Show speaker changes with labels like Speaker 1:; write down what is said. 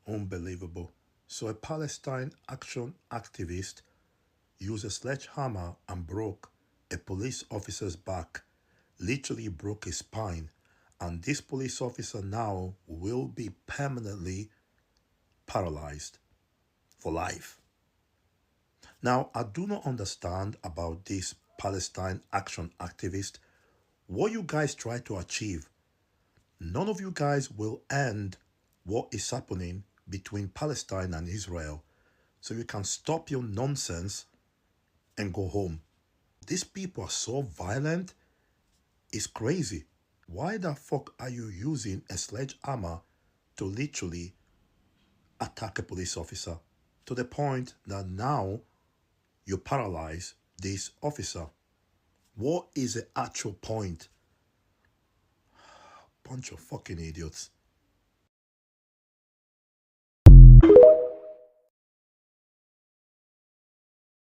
Speaker 1: Unbelievable. So a Palestine action activist used a sledgehammer and broke a police officer's back, literally broke his spine. And this police officer now will be permanently paralyzed for life. Now, I do not understand about this Palestine action activist. What you guys try to achieve, none of you guys will end what is happening between Palestine and Israel. So you can stop your nonsense and go home. These people are so violent, it's crazy. Why the fuck are you using a sledgehammer to literally attack a police officer? To the point that now you paralyze this officer. What is the actual point? Bunch of fucking idiots.